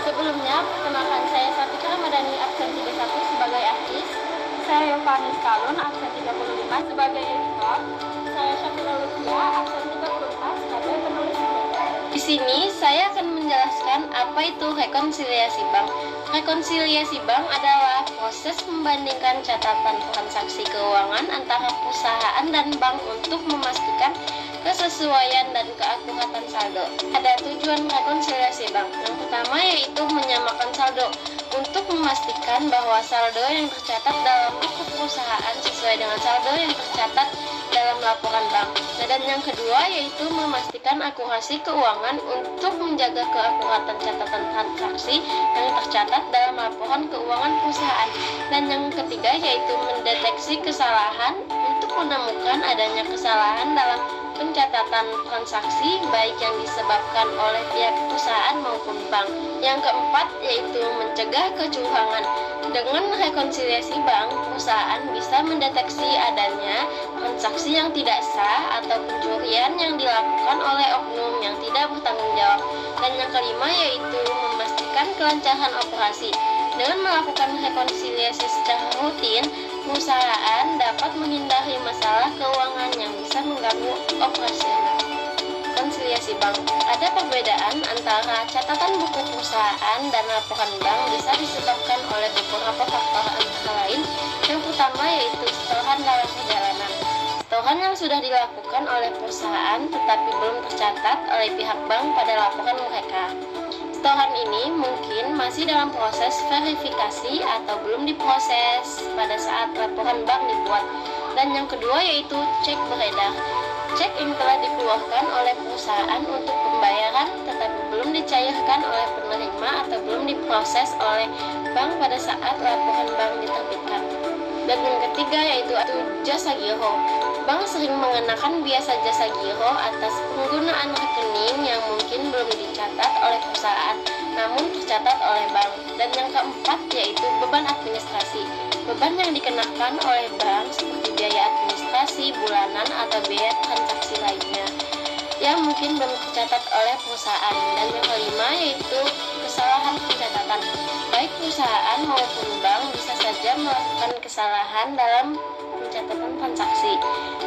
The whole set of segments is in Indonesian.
Sebelumnya, perkenalkan saya Satika Ramadhani absen 31 sebagai artis. Saya Yovani Skalun absen 35 sebagai editor. Saya Syafira Lutfia absen 34 sebagai penulis berita. Di sini saya akan menjelaskan apa itu rekonsiliasi bank. Rekonsiliasi bank adalah proses membandingkan catatan transaksi keuangan antara perusahaan dan bank untuk memastikan kesesuaian dan keakuratan saldo. Ada tujuan rekonsiliasi bank. Yang pertama yaitu menyamakan saldo untuk memastikan bahwa saldo yang tercatat dalam buku perusahaan sesuai dengan saldo yang tercatat dalam laporan bank. Dan yang kedua yaitu memastikan akurasi keuangan untuk menjaga keakuratan catatan transaksi yang tercatat dalam laporan keuangan perusahaan. Dan yang ketiga yaitu mendeteksi kesalahan untuk menemukan adanya kesalahan dalam pencatatan transaksi baik yang disebabkan oleh pihak perusahaan maupun bank. Yang keempat yaitu mencegah kecurangan. Dengan rekonsiliasi bank, perusahaan bisa mendeteksi adanya transaksi yang tidak sah atau pencurian yang dilakukan oleh oknum yang tidak bertanggung jawab. Dan yang kelima yaitu memastikan kelancaran operasi. Dengan melakukan rekonsiliasi secara rutin, perusahaan dapat menghindari masalah keuangan yang bisa mengganggu operasional. Rekonsiliasi bank. Ada perbedaan antara catatan buku perusahaan dan laporan bank bisa disebabkan oleh beberapa faktor antara lain. Yang pertama yaitu setoran dalam perjalanan. Setoran yang sudah dilakukan oleh perusahaan tetapi belum tercatat oleh pihak bank pada laporan mereka. Setoran ini mungkin masih dalam proses verifikasi atau belum diproses pada saat laporan bank dibuat. Dan yang kedua yaitu cek beredar. Cek yang telah dikeluarkan oleh perusahaan untuk pembayaran tetapi belum dicairkan oleh penerima atau belum diproses oleh bank pada saat laporan bank diterbitkan. Dan yang ketiga yaitu jasa giro. Bank sering mengenakan biasa jasa giro atas penggunaan rekening yang mungkin belum dicatat oleh perusahaan namun tercatat oleh bank. Dan yang keempat yaitu beban administrasi. Beban yang dikenakan oleh bank seperti biaya administrasi bulanan atau biaya transaksi lainnya yang mungkin belum tercatat oleh perusahaan. Dan yang kelima yaitu kesalahan pencatatan. Baik perusahaan maupun bank bisa saja melakukan kesalahan dalam pencatatan transaksi.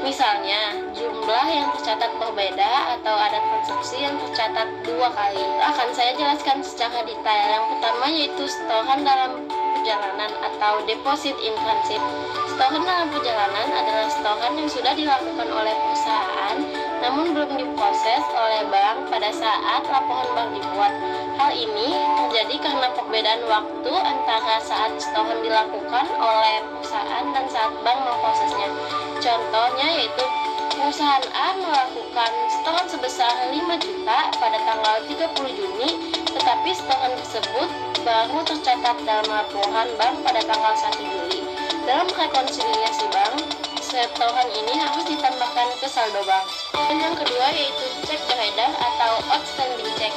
Misalnya, jumlah yang tercatat berbeda atau ada transaksi yang tercatat 2 kali. Akan saya jelaskan secara detail. Yang pertama yaitu setoran dalam perjalanan atau deposit in transit. Setoran dalam perjalanan adalah setoran yang sudah dilakukan oleh perusahaan namun belum diproses oleh bank pada saat laporan bank dibuat. Hal ini terjadi karena perbedaan waktu antara saat setoran dilakukan oleh perusahaan dan saat bank memprosesnya. Contohnya yaitu perusahaan A melakukan setoran sebesar 5 juta pada tanggal 30 Juni, tetapi setoran tersebut baru tercatat dalam laporan bank pada tanggal 1 Juli. Dalam rekonsiliasi bank, setoran ini harus ditambahkan ke saldo bank. Dan yang kedua yaitu cek beredar atau outstanding check.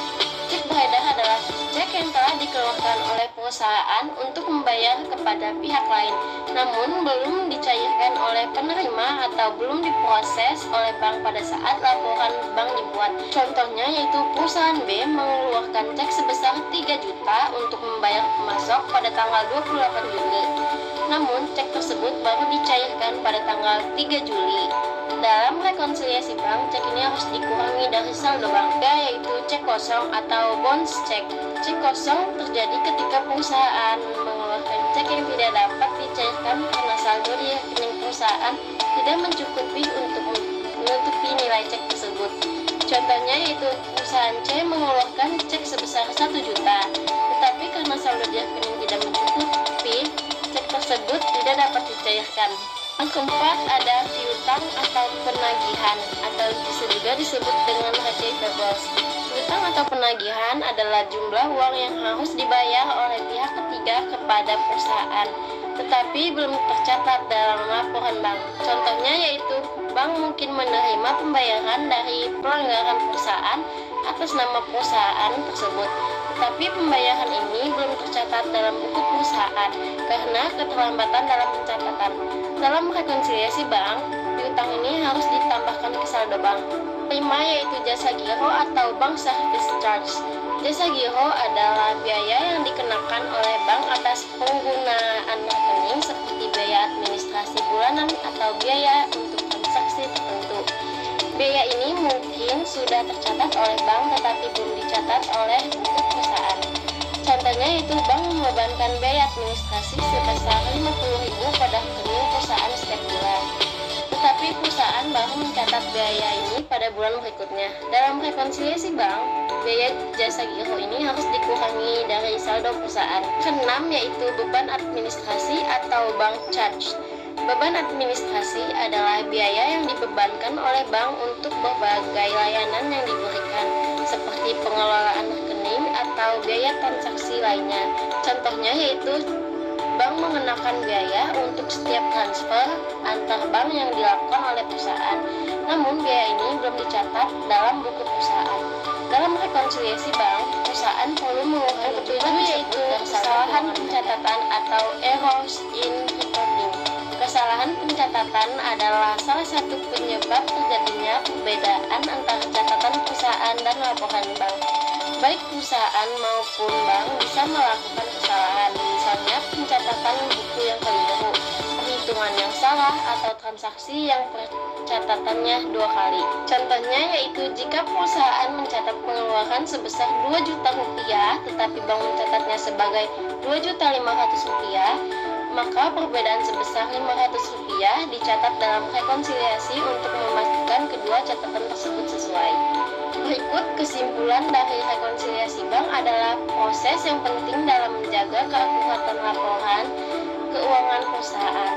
Cek beredar adalah cek yang telah dikeluarkan oleh perusahaan untuk membayar kepada pihak lain, namun belum dicairkan oleh penerima atau belum diproses oleh bank pada saat laporan bank dibuat. Contohnya yaitu perusahaan B mengeluarkan cek sebesar 3 juta untuk membayar pemasok pada tanggal 28 Juli. Namun, cek tersebut baru dicairkan pada tanggal 3 Juli. Dalam rekonsiliasi bank, cek ini harus dikurangi dari saldo bank, yaitu cek kosong atau bounce check. Cek kosong terjadi ketika perusahaan mengeluarkan cek yang tidak dapat dicairkan karena saldo di rekening perusahaan tidak mencukupi untuk menutupi nilai cek tersebut. Contohnya yaitu perusahaan C mengeluarkan cek sebesar 1 juta, tetapi karena saldo di rekening tidak mencukupi, cek tersebut tidak dapat dicairkan. Yang keempat ada piutang atau penagihan atau bisa juga disebut dengan receivables. Piutang atau penagihan adalah jumlah uang yang harus dibayar oleh pihak ketiga kepada perusahaan, tetapi belum tercatat dalam laporan bank. Contohnya yaitu bank mungkin menerima pembayaran dari pelanggaran perusahaan atas nama perusahaan tersebut, tetapi pembayaran ini belum tercatat dalam buku perusahaan karena keterlambatan dalam pencatatan. Dalam rekonsiliasi bank, piutang ini harus ditambahkan ke saldo bank. Kelima yaitu jasa giro atau bank service charge. Jasa giro adalah biaya yang dikenakan oleh bank atas penggunaan rekening seperti biaya administrasi bulanan atau biaya untuk transaksi tertentu. Biaya ini mungkin sudah tercatat oleh bank tetapi belum dicatat oleh buku perusahaan. Contohnya yaitu bank membebankan biaya administrasi sebesar 50.000 pada rekening perusahaan setiap bulan. Tetapi perusahaan baru mencatat biaya ini pada bulan berikutnya. Dalam rekonsiliasi bank, biaya jasa giro ini harus dikurangi dari saldo perusahaan. Keenam yaitu beban administrasi atau bank charge. Beban administrasi adalah biaya yang dibebankan oleh bank untuk berbagai layanan yang diberikan, seperti pengelolaan rekening atau biaya transaksi lainnya. Contohnya yaitu bank mengenakan biaya untuk setiap transfer antar bank yang dilakukan oleh perusahaan. Namun biaya ini belum dicatat dalam buku perusahaan. Dalam rekonsiliasi bank, perusahaan perlu mengurangi tujuan yaitu kesalahan pencatatan atau errors in recording. Kesalahan pencatatan adalah salah satu penyebab terjadinya perbedaan antara catatan perusahaan dan laporan bank. Baik perusahaan maupun bank bisa melakukan kesalahan, misalnya pencatatan buku yang keliru, perhitungan yang salah, atau transaksi yang pencatatannya 2 kali. Contohnya yaitu jika perusahaan mencatat pengeluaran sebesar 2 juta rupiah, tetapi bank mencatatnya sebagai 2.500.000 rupiah, maka perbedaan sebesar 500 rupiah dicatat dalam rekonsiliasi untuk memastikan kedua catatan tersebut sesuai. Berikut kesimpulan dari rekonsiliasi bank adalah proses yang penting dalam menjaga keakuratan laporan keuangan perusahaan.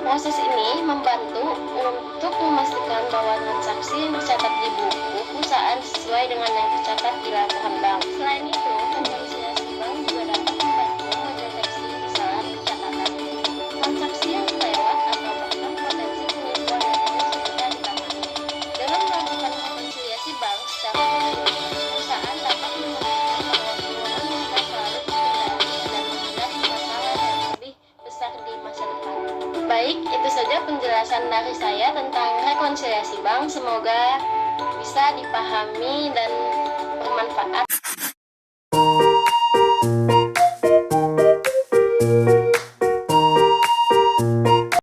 Proses ini membantu untuk memastikan bahwa transaksi yang tercatat di buku perusahaan sesuai dengan yang tercatat di laporan bank. Selain itu, rekonsiliasi bank juga dapat membantu mendeteksi kesalahan pencatatan, transaksi yang kelewat atau bahkan potensi penipuan yang harus segera ditangani. Dengan melakukan rekonsiliasi bank secara rutin, perusahaan dapat memastikan bahwa keuangan mereka selalu terkendali dan menghindari masalah yang lebih besar di masa depan. Baik, itu saja penjelasan dari saya tentang rekonsiliasi bank. Semoga bisa dipahami dan bermanfaat.